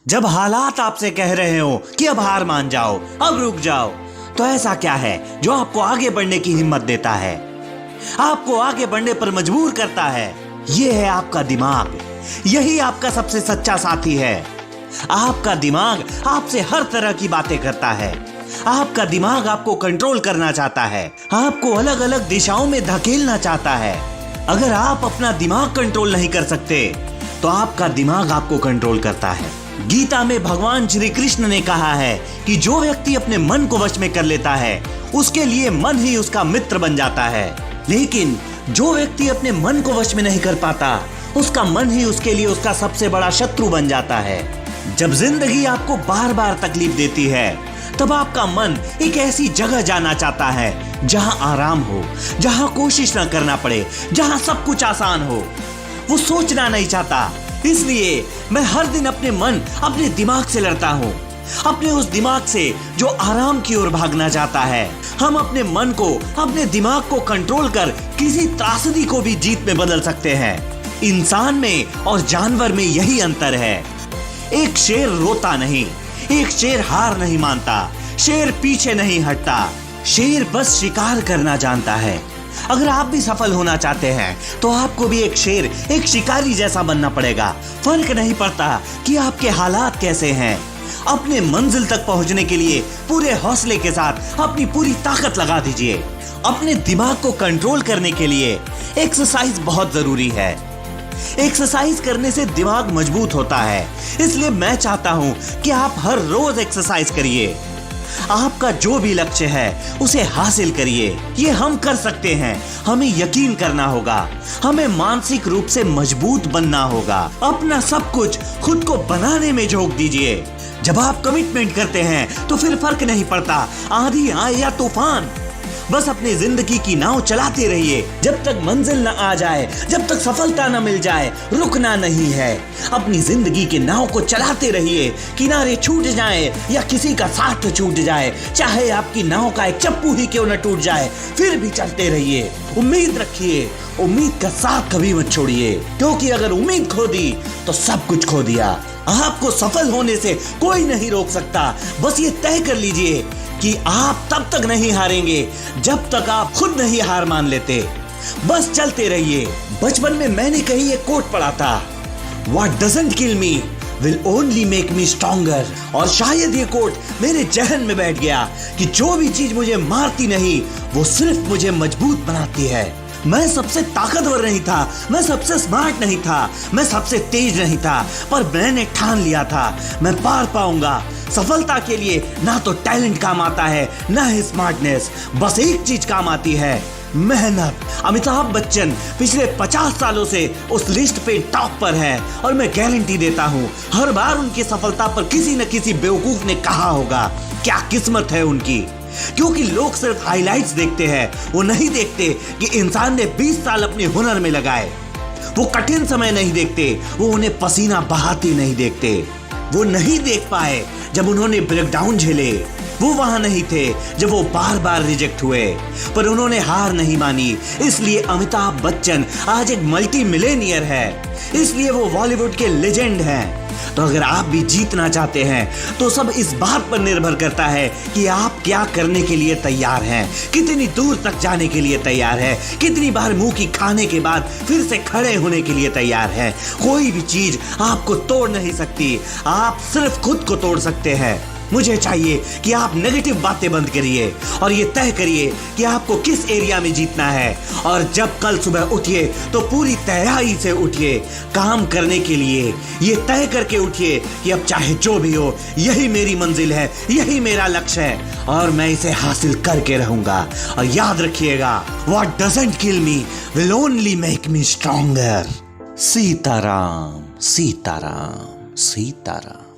जब हालात आपसे कह रहे हो कि अब हार मान जाओ, अब रुक जाओ, तो ऐसा क्या है जो आपको आगे बढ़ने की हिम्मत देता है, आपको आगे बढ़ने पर मजबूर करता है? यह है आपका दिमाग। यही आपका सबसे सच्चा साथी है। आपका दिमाग आपसे हर तरह की बातें करता है। आपका दिमाग आपको कंट्रोल करना चाहता है, आपको अलग अलग दिशाओं में धकेलना चाहता है। अगर आप अपना दिमाग कंट्रोल नहीं कर सकते तो आपका दिमाग आपको कंट्रोल करता है। गीता में भगवान श्री कृष्ण ने कहा है कि जो व्यक्ति अपने मन को वश में कर लेता है उसके लिए मन ही उसका मित्र बन जाता है, लेकिन जो व्यक्ति अपने मन को वश में नहीं कर पाता उसका मन ही उसके लिए उसका सबसे बड़ा शत्रु बन जाता है। जब जिंदगी आपको बार बार तकलीफ देती है तब आपका मन एक ऐसी जगह जाना चाहता है जहां आराम हो, जहां कोशिश ना करना पड़े, जहां सब कुछ आसान हो। वो सोचना नहीं चाहता, इसलिए मैं हर दिन अपने मन, अपने दिमाग से लड़ता हूँ, अपने उस दिमाग से जो आराम की ओर भागना चाहता है। हम अपने मन को, अपने दिमाग को कंट्रोल कर किसी त्रासदी को भी जीत में बदल सकते हैं। इंसान में और जानवर में यही अंतर है। एक शेर रोता नहीं, एक शेर हार नहीं मानता, शेर पीछे नहीं हटता, शेर बस शिकार करना जानता है। अगर आप भी सफल होना चाहते हैं तो आपको भी एक शेर, एक शिकारी जैसा बनना पड़ेगा। फर्क नहीं पड़ता कि आपके हालात कैसे हैं। अपने मंजिल तक पहुंचने के लिए पूरे हौसले के साथ अपनी पूरी ताकत लगा दीजिए। अपने दिमाग को कंट्रोल करने के लिए एक्सरसाइज बहुत जरूरी है। एक्सरसाइज करने से दिमाग मजबूत होता है, इसलिए मैं चाहता हूं कि आप हर रोज एक्सरसाइज करिए। आपका जो भी लक्ष्य है उसे हासिल करिए। ये हम कर सकते हैं। हमें यकीन करना होगा, हमें मानसिक रूप से मजबूत बनना होगा। अपना सब कुछ खुद को बनाने में झोंक दीजिए। जब आप कमिटमेंट करते हैं तो फिर फर्क नहीं पड़ता आंधी आए या तूफान, बस अपनी जिंदगी की नाव चलाते रहिए। जब तक मंजिल न आ जाए, जब तक सफलता न मिल जाए, रुकना नहीं है। अपनी जिंदगी के नाव को चलाते रहिए। किनारे छूट जाए या किसी का साथ छूट जाए, चाहे आपकी नाव का एक चप्पू ही क्यों न टूट जाए, फिर भी चलते रहिए। उम्मीद रखिए, उम्मीद का साथ कभी मत छोड़िए, क्योंकि अगर उम्मीद खो दी तो सब कुछ खो दिया। आपको सफल होने से कोई नहीं रोक सकता। बस ये तय कर लीजिए कि आप तब तक नहीं हारेंगे जब तक आप खुद नहीं हार मान लेते। बस चलते रहिए। बचपन में मैंने कहीं एक कोट पढ़ा था, What doesn't kill me will only make me stronger। और शायद ये कोट मेरे जहन में बैठ गया कि जो भी चीज मुझे मारती नहीं वो सिर्फ मुझे मजबूत बनाती है। मैं सबसे ताकतवर नहीं था, मैं सबसे स्मार्ट नहीं था, मैं सबसे तेज नहीं था, पर मैंने ठान लिया था मैं पार पाऊंगा। सफलता के लिए ना तो टैलेंट काम आता है ना ही स्मार्टनेस, बस एक चीज काम आती है, मेहनत। अमिताभ बच्चन पिछले 50 सालों से उस लिस्ट पे टॉप पर है और मैं गारंटी देता हूँ हर बार उनकी सफलता पर किसी न किसी बेवकूफ ने कहा होगा क्या किस्मत है उनकी। क्योंकि लोग सिर्फ हाइलाइट्स देखते हैं, वो नहीं देखते कि इंसान ने 20 साल अपने हुनर में लगाए। वो कठिन समय नहीं देखते, वो उन्हें पसीना बहाते नहीं देखते। वो नहीं देख पाए जब उन्होंने ब्रेकडाउन झेले, वो वहां नहीं थे जब वो बार बार रिजेक्ट हुए, पर उन्होंने हार नहीं मानी। इसलिए अमिताभ बच्चन आज एक मल्टी मिलेनियर है, इसलिए वो बॉलीवुड के लेजेंड हैं। तो अगर आप भी जीतना चाहते हैं तो सब इस बात पर निर्भर करता है कि आप क्या करने के लिए तैयार हैं, कितनी दूर तक जाने के लिए तैयार है, कितनी बार मुंह की खाने के बाद फिर से खड़े होने के लिए तैयार है। कोई भी चीज आपको तोड़ नहीं सकती, आप सिर्फ खुद को तोड़ सकते हैं। मुझे चाहिए कि आप नेगेटिव बातें बंद करिए और ये तय करिए कि आपको किस एरिया में जीतना है। और जब कल सुबह उठिए तो पूरी तैयारी से उठिए काम करने के लिए। ये तय करके उठिए कि अब चाहे जो भी हो, यही मेरी मंजिल है, यही मेरा लक्ष्य है और मैं इसे हासिल करके रहूंगा। और याद रखिएगा, What doesn't kill me will only make me stronger। Sitaram, Sitaram, Sitaram.